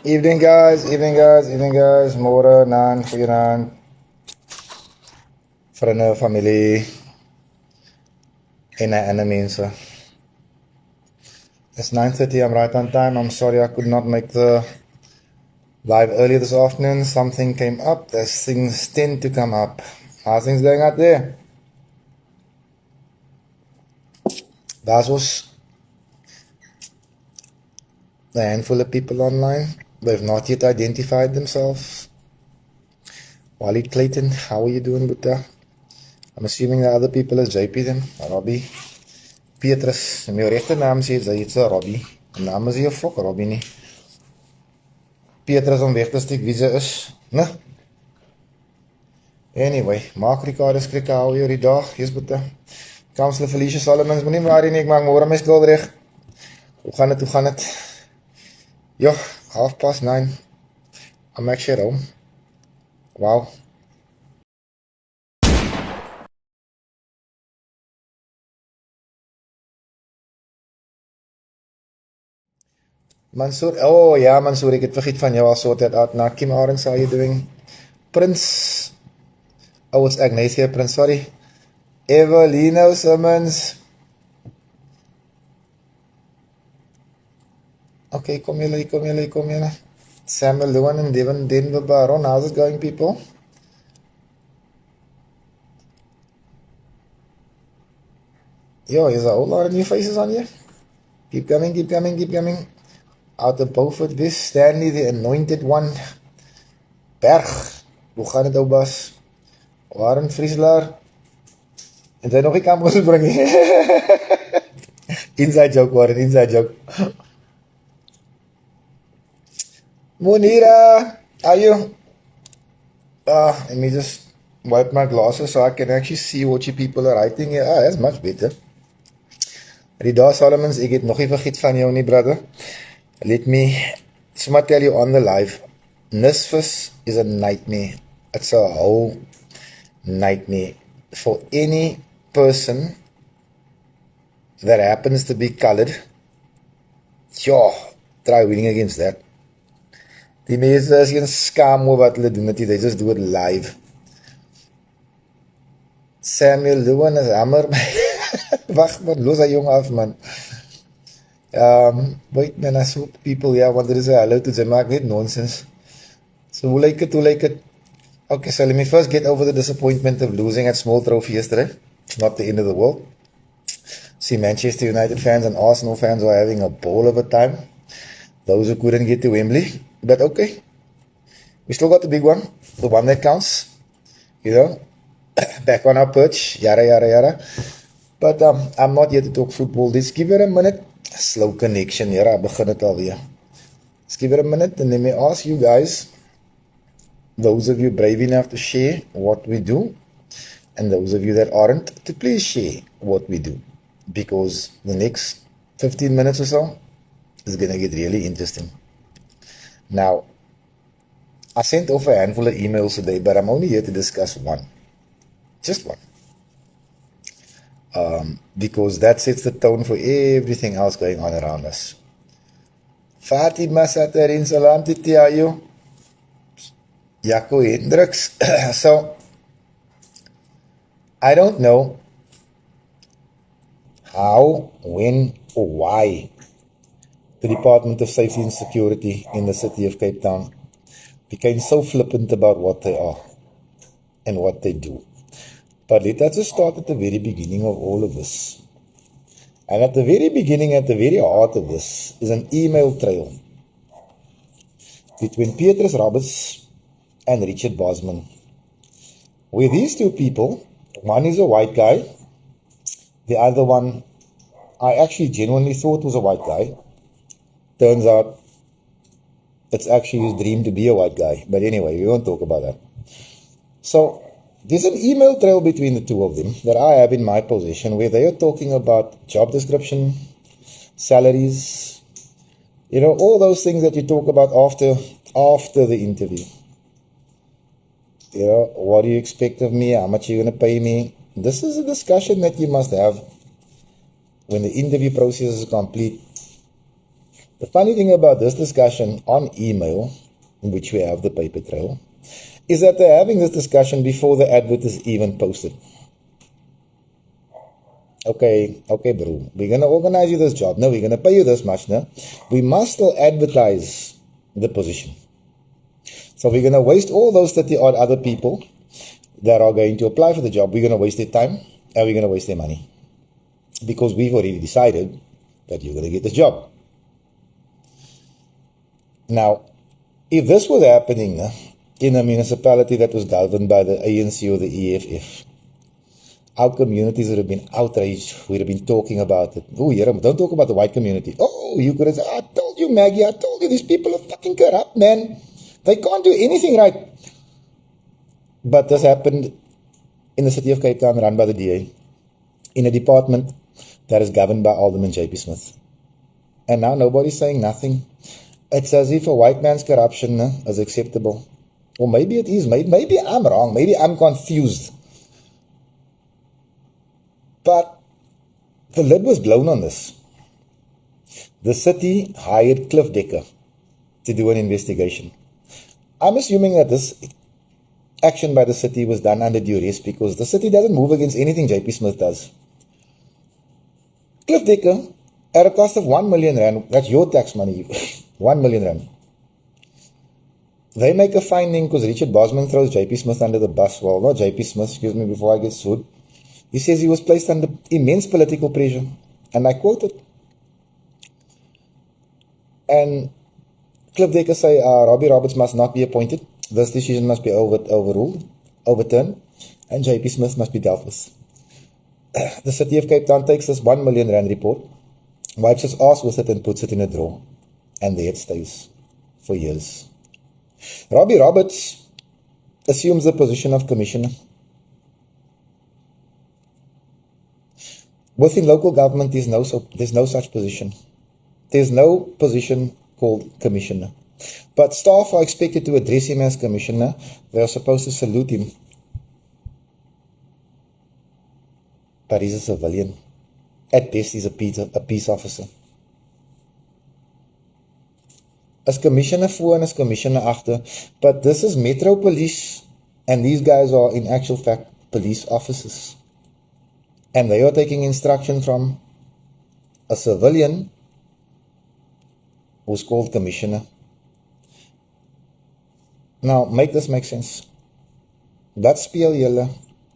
Evening guys, evening guys, evening guys. Môre, Nan, goeienaand. Vriende, familie en ander mense. It's 9:30, I'm right on time. I'm sorry I could not make the live earlier this afternoon. Something came up. There's things tend to come up. How's things going out there? That was a handful of people online. They've not yet identified themselves. Walid Clayton, how are you doing with that? I'm assuming the other people is JP then, Robbie. Petrus, my regte naam sê hy's Robbie. Die naam is nie 'n fok Robbie nie. Petrus om weg te steek wie sy is, né? Anyway, Mark Ricardo skrik hou oor die dag, jy's boete. Kansler Felicia Solomons, moenie worry nie, ek maak môre my skuld reg. Hoe gaan dit? Ja, 9:30. I'm actually at home. Wow. Mansoor, oh ja Mansoor, ek het vergeet van jou al sort it out. Now, Kim Arends, how are you doing? Prince, oh it's Agnes here, Prince, sorry. Evelino Simmons. Okay, kom julle. Samuel Luan and Devon Denver Baron, how's it going people? Yo, there's a whole lot of new faces on here. Keep coming. Out of Beaufort West, Stanley, the anointed one. Berg, hoe gaan het ou Bas? Warren Frieselaar. En sy nog die kamp gesbring nie. Inside joke, Warren, inside joke. Monira, are you? Let me just wipe my glasses so I can actually see what you people are writing here. That's much better. Rida Solomons, ek het nog nie vergeet van jou nie, brother. Let me somewhat tell you on the live, NSFIS is a nightmare. It's a whole nightmare for any person that happens to be colored. Ja, try winning against that. Die mense is geen skam oor wat hulle doen, they just do it live. Samuel Luan is hammer. Wacht man, los hy jong af man. Wait man, I saw people here wanted to say hello to them, maak net nonsense. So hoe lyk het? Okay, so let me first get over the disappointment of losing at small trophy yesterday. It's not the end of the world. See, Manchester United fans and Arsenal fans are having a ball of a time. Those who couldn't get to Wembley. But okay, we still got the big one, the one that counts, you know, back on our perch, yada. But I'm not here to talk football. Let's give it a minute. Slow connection, I begin het alweer. Let's give it a minute and let me ask you guys, those of you brave enough to share what we do, and those of you that aren't, to please share what we do, because the next 15 minutes or so is going to get really interesting. Now, I sent off a handful of emails today, but I'm only here to discuss one. Just one. Because that sets the tone for everything else going on around us. Fatima Satarin Salam Titiayo. Jaco Hendricks. So, I don't know how, when, or why the Department of Safety and Security in the city of Cape Town became so flippant about what they are and what they do. But let us just start at the very beginning of all of this. And at the very beginning, at the very heart of this, is an email trail between Petrus Roberts and Richard Bosman, where these two people, one is a white guy, the other one I actually genuinely thought was a white guy. Turns out it's actually his dream to be a white guy. But anyway, we won't talk about that. So, there's an email trail between the two of them that I have in my possession where they are talking about job description, salaries, all those things that you talk about after the interview. What do you expect of me? How much are you going to pay me? This is a discussion that you must have when the interview process is complete. The funny thing about this discussion on email, in which we have the paper trail, is that they're having this discussion before the advert is even posted. Okay, bro, we're going to organize you this job. No, we're going to pay you this much. No, we must still advertise the position. So we're going to waste all those 30 odd other people that are going to apply for the job. We're going to waste their time and we're going to waste their money because we've already decided that you're going to get this job. Now, if this was happening in a municipality that was governed by the ANC or the EFF, our communities would have been outraged. We'd have been talking about it. Oh, yeah, don't talk about the white community. Oh, you could have said, I told you, Maggie, I told you, these people are fucking corrupt, man. They can't do anything right. But this happened in the city of Cape Town, run by the DA, in a department that is governed by Alderman J.P. Smith. And now nobody's saying nothing. It's as if a white man's corruption is acceptable. Or maybe it is. Maybe I'm wrong. Maybe I'm confused. But the lid was blown on this. The city hired Cliff Decker to do an investigation. I'm assuming that this action by the city was done under duress because the city doesn't move against anything JP Smith does. Cliff Decker, at a cost of 1 million rand, that's your tax money, 1 million rand. They make a finding because Richard Bosman throws JP Smith under the bus. Well, not JP Smith, excuse me, before I get sued. He says he was placed under immense political pressure, and I quote it. And Cliff Decker say, Robbie Roberts must not be appointed. This decision must be overturned, and JP Smith must be dealt with. The city of Cape Town takes this 1 million rand report, wipes its ass with it and puts it in a drawer, and there it stays for years. Robbie Roberts assumes the position of commissioner. Within local government, there's no such position. There's no position called commissioner. But staff are expected to address him as commissioner. They are supposed to salute him. But he's a civilian. At best, he's a peace officer. As commissioner voor and as commissioner after. But this is Metro Police, and these guys are in actual fact police officers. And they are taking instruction from a civilian who's called commissioner. Now, make this make sense. Dat speel julle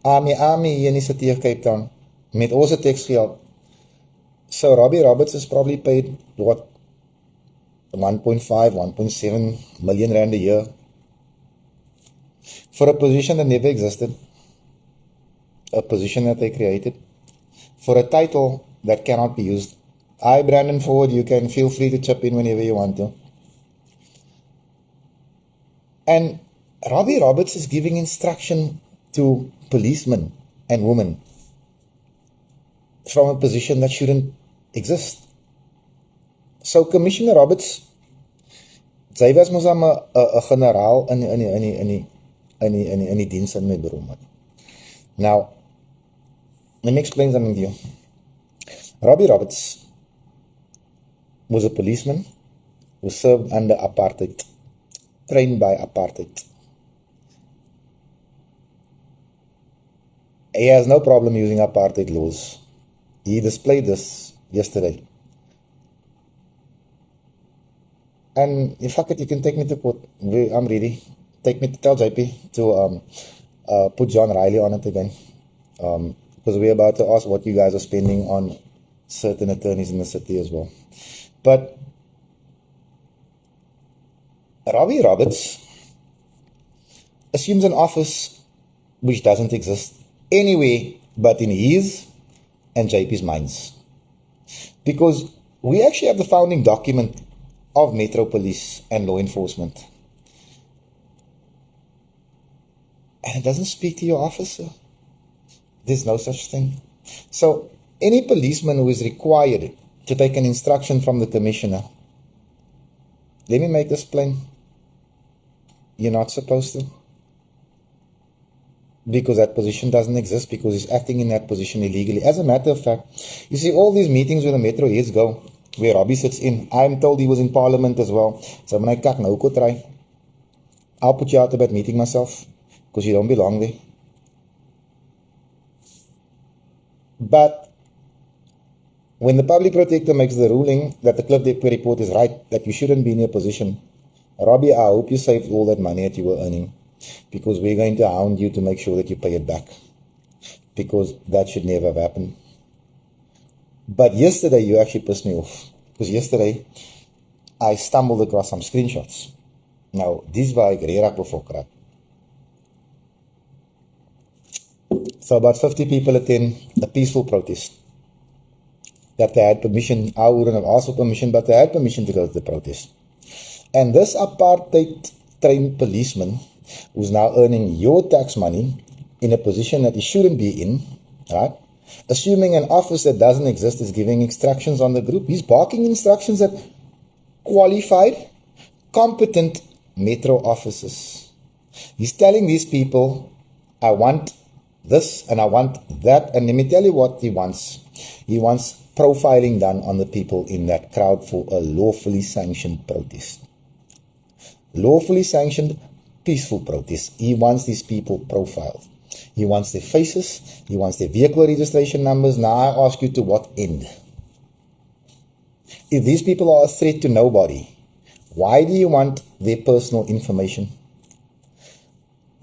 army hier in die city of Cape Town met onze tekstgeld. So Robbie Roberts is probably paid, what, 1.5, 1.7 million rand a year for a position that never existed, a position that they created, for a title that cannot be used. Hi, Brandon Ford, you can feel free to chip in whenever you want to. And Robbie Roberts is giving instruction to policemen and women from a position that shouldn't exist. So Commissioner Roberts, sy was mos 'n generaal in die diens in my beroep. Now, let me explain something to you. Robbie Roberts was a policeman who served under apartheid, trained by apartheid. He has no problem using apartheid laws. He displayed this yesterday. And in fact, you can take me to court. I'm ready. Take me to tell JP to put John Riley on it again. Because we're about to ask what you guys are spending on certain attorneys in the city as well. But Robbie Roberts assumes an office which doesn't exist anywhere but in his and JP's minds. Because we actually have the founding document of Metro Police and law enforcement. And it doesn't speak to your officer. There's no such thing. So any policeman who is required to take an instruction from the commissioner, let me make this plain. You're not supposed to. Because that position doesn't exist, because he's acting in that position illegally. As a matter of fact, you see all these meetings where the Metro heads go, where Robbie sits in. I'm told he was in Parliament as well. So when I kak nou ko try, I'll put you out of that meeting myself, because you don't belong there. But when the public protector makes the ruling that the Cliff Depot report is right, that you shouldn't be in your position, Robbie, I hope you saved all that money that you were earning, because we're going to hound you to make sure that you pay it back, because that should never have happened. But yesterday you actually pissed me off, because yesterday I stumbled across some screenshots. Now, this was regtig befokker. So about 50 people attend a peaceful protest that they had permission. I wouldn't have asked for permission, but they had permission to go to the protest. And this apartheid trained policeman, who's now earning your tax money in a position that he shouldn't be in, right? Assuming an office that doesn't exist is giving instructions on the group. He's barking instructions at qualified, competent metro officers. He's telling these people, I want this and I want that. And let me tell you what he wants. He wants profiling done on the people in that crowd for a lawfully sanctioned protest. Lawfully sanctioned, peaceful protest. He wants these people profiled. He wants their faces. He wants their vehicle registration numbers. Now I ask you, to what end? If these people are a threat to nobody, why do you want their personal information?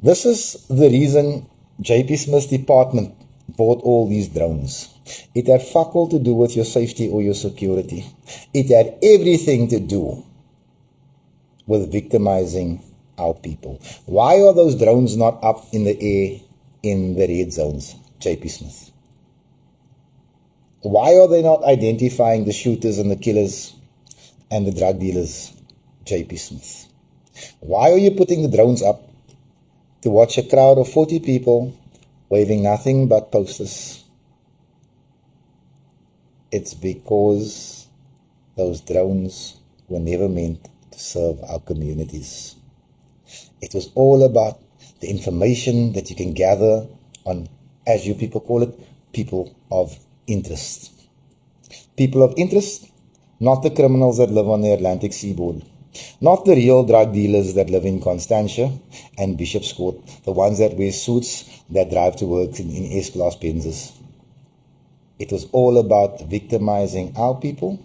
This is the reason JP Smith's department bought all these drones. It had fuck all to do with your safety or your security. It had everything to do with victimizing our people. Why are those drones not up in the air in the red zones, JP Smith? Why are they not identifying the shooters and the killers and the drug dealers, JP Smith? Why are you putting the drones up to watch a crowd of 40 people waving nothing but posters? It's because those drones were never meant to serve our communities. It was all about the information that you can gather on, as you people call it, people of interest. People of interest, not the criminals that live on the Atlantic seaboard, not the real drug dealers that live in Constantia and Bishop's Court, the ones that wear suits, that drive to work in S-Class Benzes. It was all about victimizing our people,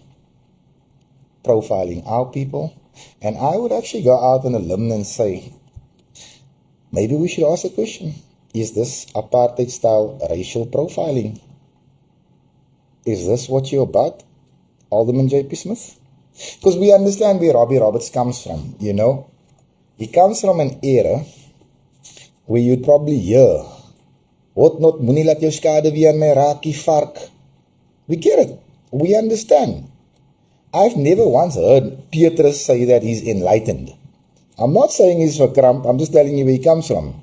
profiling our people, and I would actually go out on a limb and say, maybe we should ask a question. Is this apartheid-style racial profiling? Is this what you're about, Alderman J.P. Smith? Because we understand where Robbie Roberts comes from, you know. He comes from an era where you'd probably hear, "Wat not moenie laat jou skade weer my raakie vark." We get it. We understand. I've never once heard Petrus say that he's enlightened. I'm not saying he's verkramp, I'm just telling you where he comes from.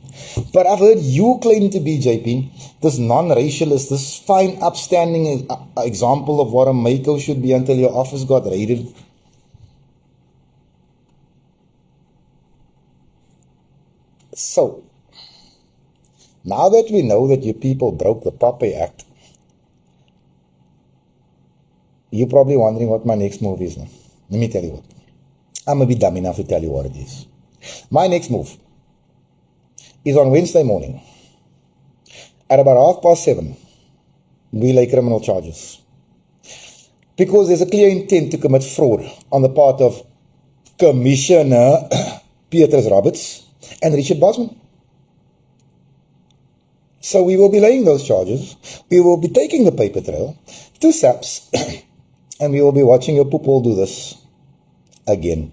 But I've heard you claim to be, JP, this non-racialist, this fine, upstanding example of what a Mako should be until your office got raided. So, now that we know that you people broke the Popeye Act, you're probably wondering what my next move is now. Let me tell you what. I'm going to be dumb enough to tell you what it is. My next move is on Wednesday morning. At about 7:30, we lay criminal charges. Because there's a clear intent to commit fraud on the part of Commissioner Petrus Roberts and Richard Bosman. So we will be laying those charges. We will be taking the paper trail to SAPS and we will be watching your poopole do this again.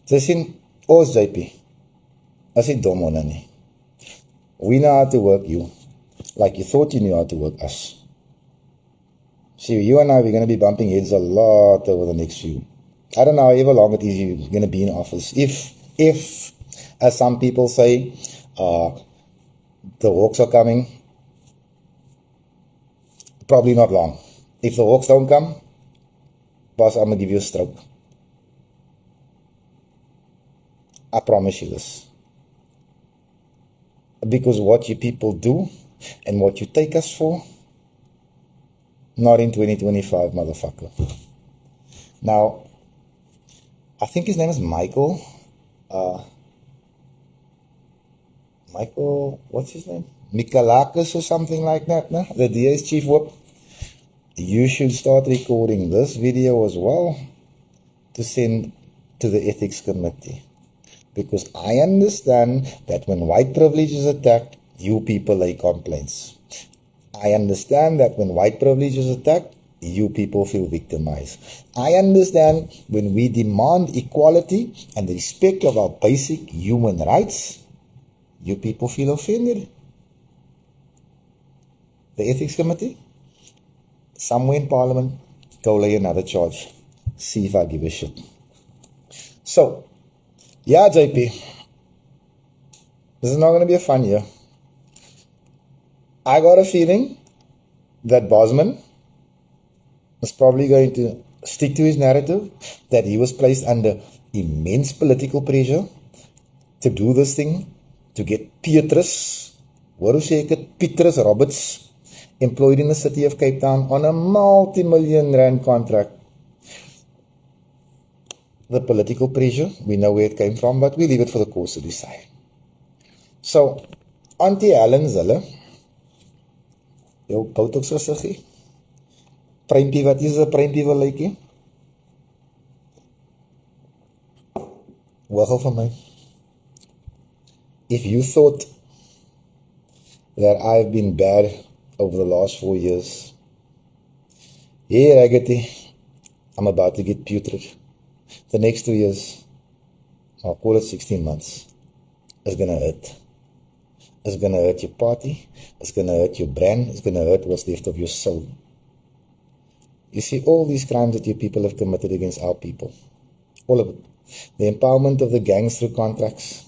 Dis in ons JP, as jy dom onder nie. We know how to work you, like you thought you knew how to work us. See, you and I, we're going to be bumping heads a lot over the next few. I don't know however long it is you're going to be in office. If, as some people say, the Hawks are coming, probably not long. If the Hawks don't come, boss, I'm going to give you a stroke. I promise you this. Because what you people do and what you take us for, not in 2025, motherfucker. Now, I think his name is Michael. Michael, what's his name? Mikalakis or something like that, no? The DA's chief whip. You should start recording this video as well to send to the ethics committee. Because I understand that when white privilege is attacked, you people lay complaints. I understand that when white privilege is attacked, you people feel victimized. I understand when we demand equality and respect of our basic human rights, you people feel offended. The ethics committee, somewhere in parliament, go lay another charge. See if I give a shit. So, yeah, JP, this is not going to be a fun year. I got a feeling that Bosman is probably going to stick to his narrative that he was placed under immense political pressure to do this thing, to get Petrus Roberts employed in the city of Cape Town on a multi-million rand contract. The political pressure, we know where it came from, but we leave it for the courts to decide. So, Auntie Helen Zille, jou botox gesiggie, pruimpie wat is 'n pruimpie wil lykie? Wagel van my. If you thought that I've been bad over the last 4 years, here I get it. I'm about to get putrid. The next 2 years, I'll call it 16 months, is going to hurt. It's going to hurt your party. It's going to hurt your brand. It's going to hurt what's left of your soul. You see, all these crimes that you people have committed against our people, all of it. The empowerment of the gangs through contracts.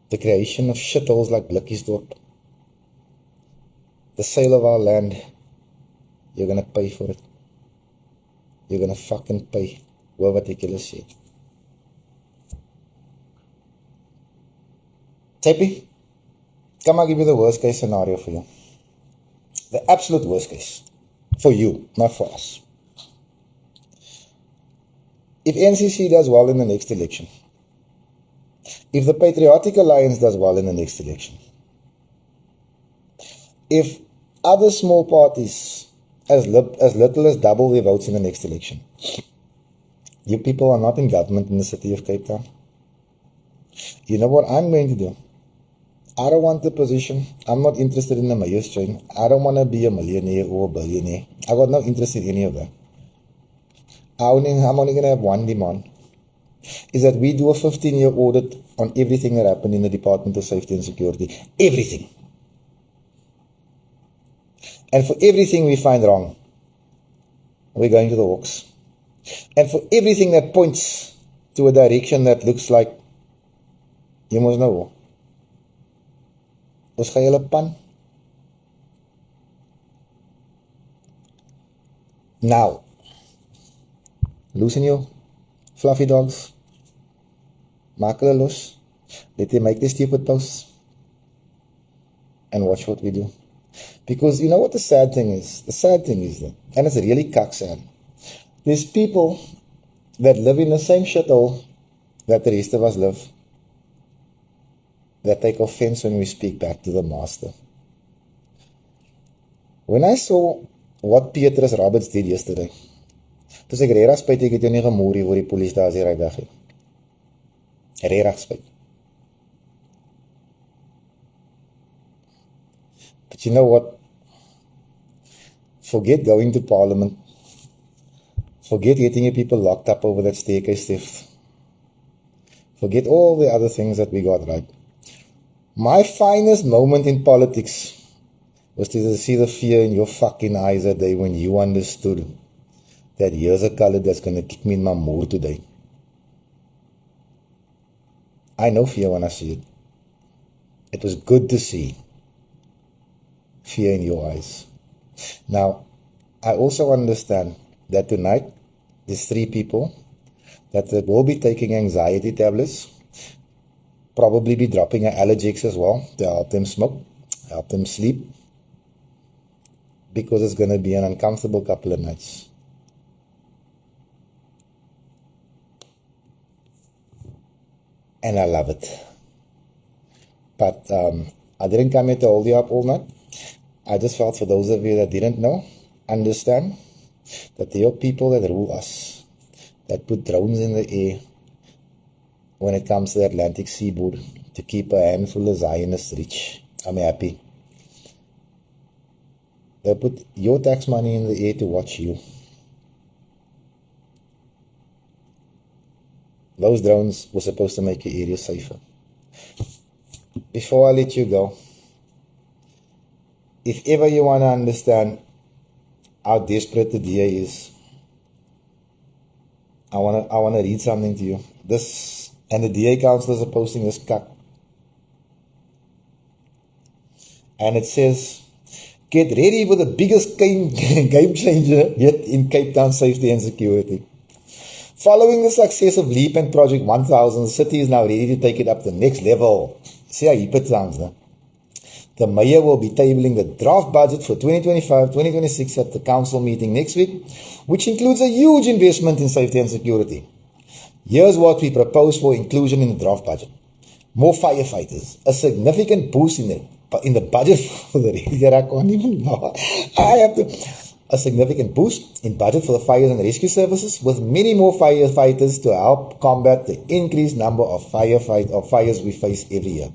The creation of shitholes like Blikkiesdorp. The sale of our land. You're going to pay for it. You're going to fucking pay. Whoever take you say. Tepi, come I'll give you the worst case scenario for you. The absolute worst case. For you, not for us. If NCC does well in the next election, if the Patriotic Alliance does well in the next election, if other small parties as little as double their votes in the next election, you people are not in government in the city of Cape Town. You know what I'm going to do? I don't want the position. I'm not interested in the mayor's train. I don't want to be a millionaire or a billionaire. I got no interest in any of that. I'm only going to have one demand, is that we do a 15-year audit on everything that happened in the Department of Safety and Security. Everything. And for everything we find wrong, we're going to the Hawks. And for everything that points to a direction that looks like, you must know, ons gaan julle pan. Now, loosen you, fluffy dogs. Maak hulle los. Let them make their stupid posts. And watch what we do. Because you know what the sad thing is? The sad thing is that, and it's really cuck sad, there's people that live in the same shithole that the rest of us live, that take offense when we speak back to the master. When I saw what Petrus Roberts did yesterday, toe sê ek regtig spyt ek het jou nie gemoer hier oor die polisiestasie ry dag nie. Regtig spyt. But you know what? Forget going to parliament. Forget getting your people locked up over that staircase theft. Forget all the other things that we got right. My finest moment in politics was to see the fear in your fucking eyes that day when you understood that here's a color that's going to kick me in my moor today. I know fear when I see it. It was good to see fear in your eyes. Now, I also understand that tonight there's 3 people that will be taking anxiety tablets, probably be dropping an Allergex as well to help them smoke, help them sleep, because it's going to be an uncomfortable couple of nights. and I love it. But I didn't come here to hold you up all night. I just felt for those of you that didn't know, understand that there are people that rule us, that put drones in the air when it comes to the Atlantic seaboard to keep a handful of Zionists rich. I'm happy. They put your tax money in the air to watch you. Those drones were supposed to make your area safer. Before I let you go, if ever you want to understand how desperate the DA is, I want to read something to you. This, and the DA councillors are posting this cut. And it says, get ready for the biggest game changer yet in Cape Town safety and security. Following the success of LEAP and Project 1000, the city is now ready to take it up to the next level. See how hip it sounds, no? The mayor will be tabling the draft budget for 2025-2026 at the council meeting next week, which includes a huge investment in safety and security. Here's what we propose for inclusion in the draft budget. More firefighters, a significant boost in the budget for the I can't even know. A significant boost in budget for the fires and rescue services, with many more firefighters to help combat the increased number of fires we face every year.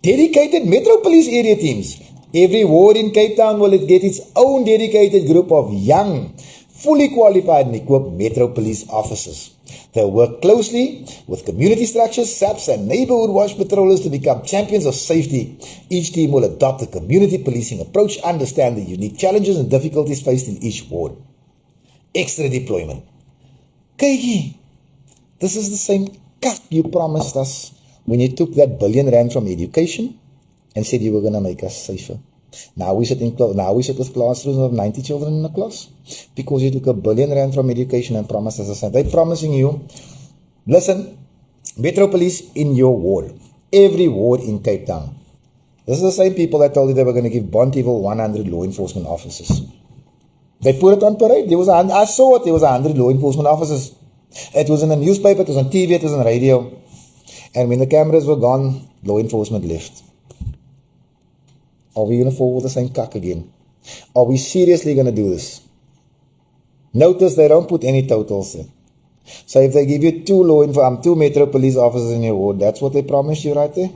Dedicated Metro Police area teams. Every ward in Cape Town will get its own dedicated group of young, fully qualified and equipped Metro Police officers. They'll work closely with community structures, SAPs and neighborhood watch patrollers to become champions of safety. Each team will adopt a community policing approach, understand the unique challenges and difficulties faced in each ward. Extra deployment. Kykie, this is the same cut you promised us when you took that R1 billion from education and said you were going to make us safer. Now we sit with classrooms of 90 children in a class because you took R1 billion from education and promised us the same. They're promising you, listen, Metro Police in your ward, every ward in Cape Town. This is the same people that told you they were going to give Bontiville 100 law enforcement officers. They put it on parade. I saw it. There was 100 law enforcement officers. It was in the newspaper, it was on TV, it was on radio. And when the cameras were gone, law enforcement left. Are we going to fall with the same cuck again? Are we seriously going to do this? Notice they don't put any totals in. So if they give you two Metro Police officers in your ward, that's what they promised you right there?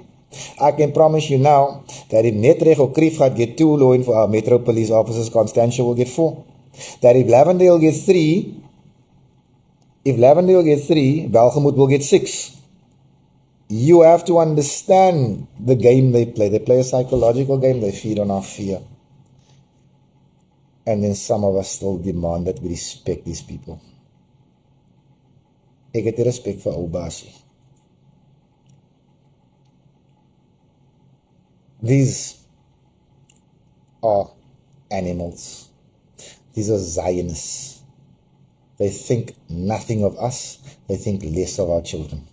I can promise you now that if Netreg or Krief get 2 Metro Police officers, Constantia will get 4. That if Lavendale gets 3, Welgemoot will get 6. You have to understand the game they play. They play a psychological game. They feed on our fear. And then some of us still demand that we respect these people. Ek het respect vir ou basie. These are animals. These are Zionists. They think nothing of us. They think less of our children.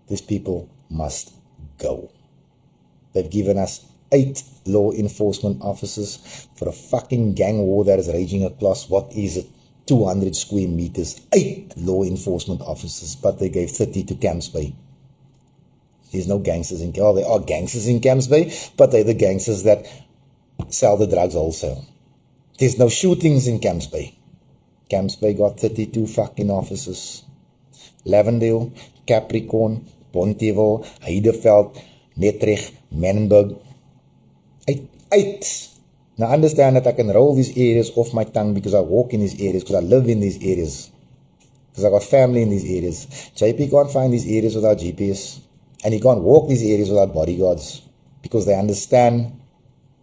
These people must go. They've given us 8 law enforcement officers for a fucking gang war that is raging across, what is it, 200 square meters. 8 law enforcement officers, but they gave 30 to Camps Bay. There's no gangsters in Camps Bay. Oh, there are gangsters in Camps Bay, but they're the gangsters that sell the drugs wholesale. There's no shootings in Camps Bay. Camps Bay got 32 fucking officers. Lavendale, Capricorn, Bontiville, Heideveld, Netreg, Menenberg. 8. Now understand that I can roll these areas off my tongue because I walk in these areas, because I live in these areas, because I got family in these areas. JP can't find these areas without GPS, and he can't walk these areas without bodyguards, because they understand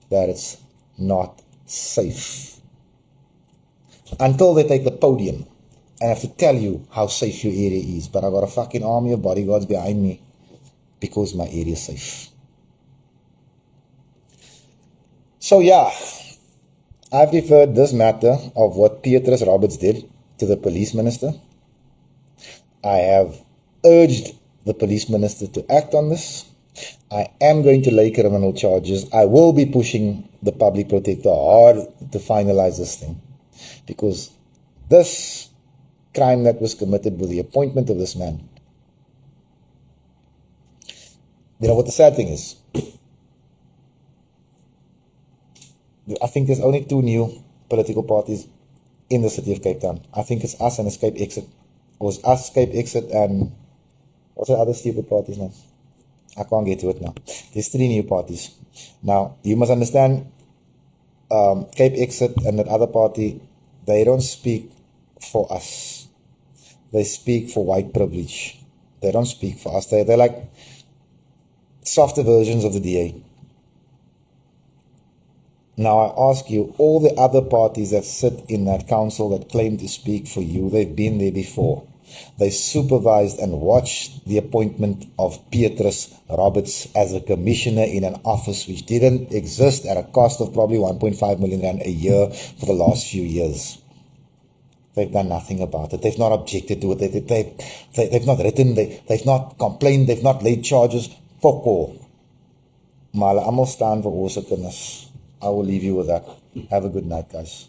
that it's not safe. Until they take the podium and have to tell you how safe your area is. But I got a fucking army of bodyguards behind me because my area is safe. So yeah, I've referred this matter of what Petrus Roberts did to the police minister. I have urged the police minister to act on this. I am going to lay criminal charges. I will be pushing the public protector hard to finalize this thing. Because this crime that was committed with the appointment of this man You know what the sad thing is? I think there's only two new political parties in the city of Cape Town. I think it's us and Escape Exit. Or it's us, Escape Exit, and what's the other stupid parties now? I can't get to it now. There's three new parties. Now, you must understand, Cape Exit and that other party, they don't speak for us. They speak for white privilege. They don't speak for us. They're like softer versions of the DA. Now I ask you, all the other parties that sit in that council that claim to speak for you, they've been there before. They supervised and watched the appointment of Petrus Roberts as a commissioner in an office which didn't exist at a cost of probably 1.5 million rand a year for the last few years. They've done nothing about it. They've not objected to it. They've not written. They've not complained. They've not laid charges. Fuck all. Maar hulle almal staan vir ons kinders. I will leave you with that. Have a good night, guys.